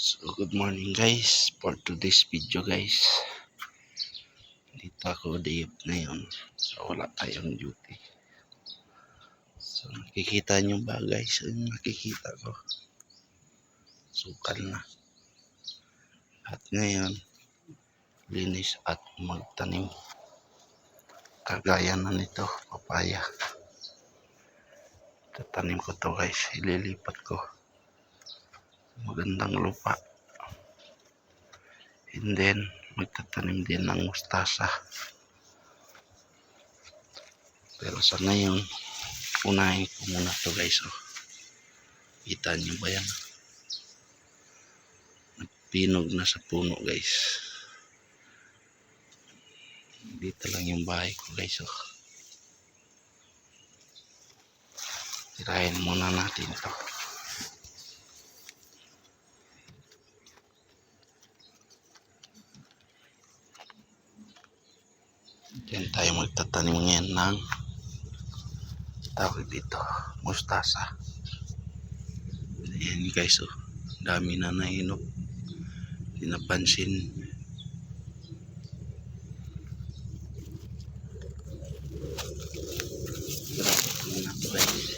So good morning guys, for today's video guys. Dito ako day off na yun. So wala tayong duty. So nakikita nyo ba guys, yung nakikita ko. Sukal na. At ngayon, linis at magtanim. Kagaya na nito, papaya. Tatanim ko to guys, ililipat ko. Magandang lupa. And then, magtatanim din ng mustasa. Pero sa ngayon, unahin ko muna to guys. Oh. Kita nyo ba yan? Nagpinog na sa puno guys. Dito lang yung bahay ko guys. Oh. Tirahin muna natin to. Diyan tayo magtatanim ngayon ng tawag dito, mustasa. Ayan guys, oh. Dami na nahinog. Hindi napansin. Grabe muna to guys.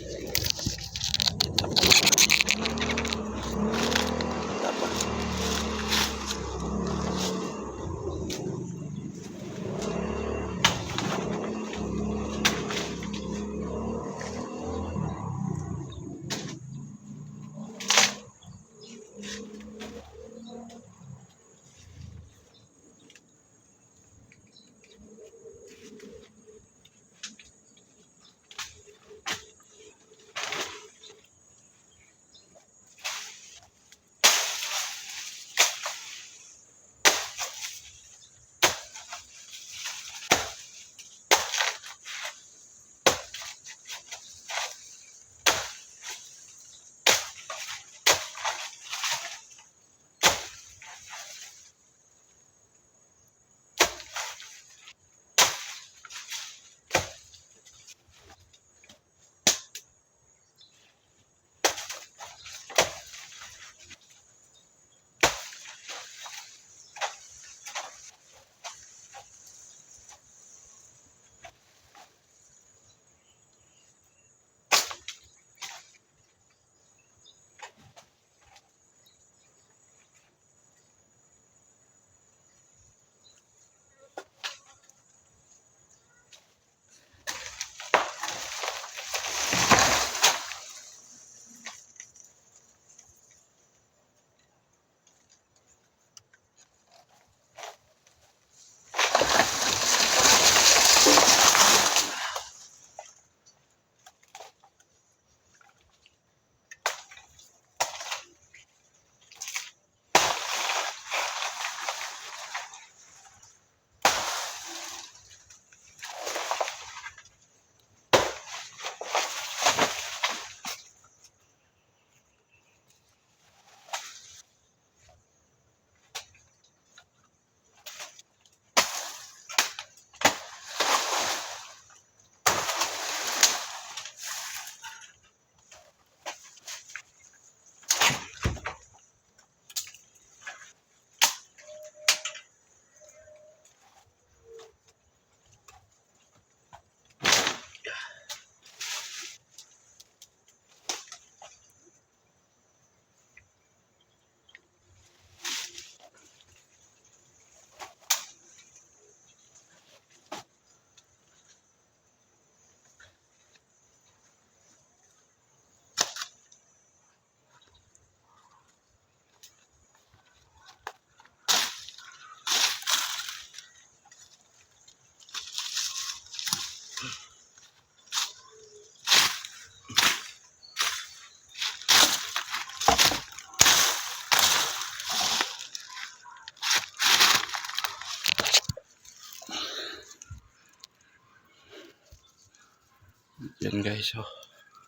Yan guys, oh.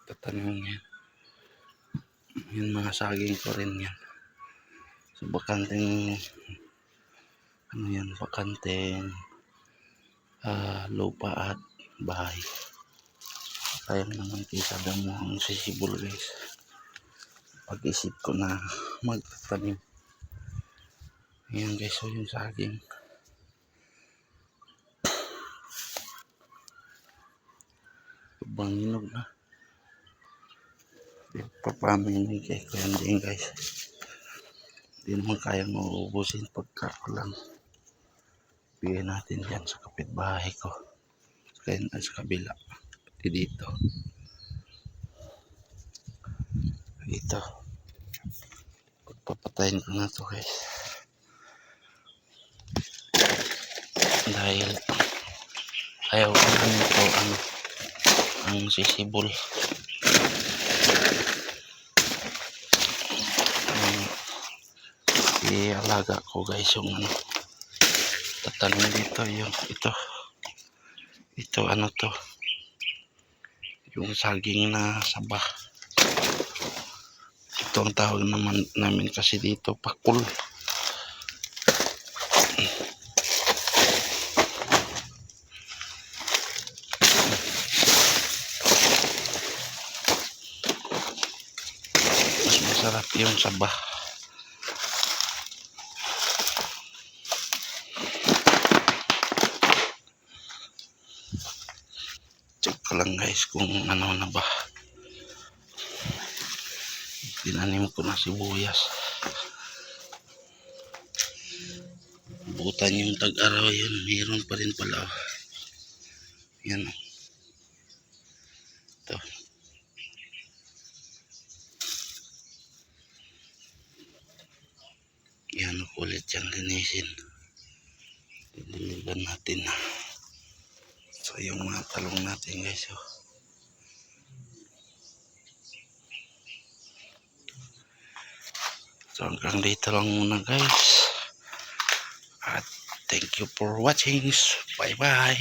Tatanim ngayon. Yung mga saging ko rin yan. So bakanteng ano yan, bakanteng lupa at bahay. Sayang naman kita damo ang sisibol guys. Pag-isip ko na magtatanim. Ayan guys, so yung saging. Ibang hinog na. Papamimigay ko yan din guys. Hindi naman kayang mauubusin pagka ko lang. Bigyan natin yan sa kapitbahay ko. Kaya sa kabila. Pati dito. Dito. Pagpapatayin ko na to guys. Dahil ayaw ko nito ang sisibol. Ialaga ko guys yung tatanong dito yung ito to yung saging na saba. Ito ang tawag namin kasi dito, pakul. Mas masarap yung saba. Check ko lang guys kung ano na ba. Tinanim ko na sibuyas. Butan yung tag-araw yun. Mayroon pa rin pala. Yan. Ito. Yan ulit yung linisin. Diligan natin. So yung mga talong natin guys. So hanggang dito lang muna guys. At thank you for watching. Bye bye.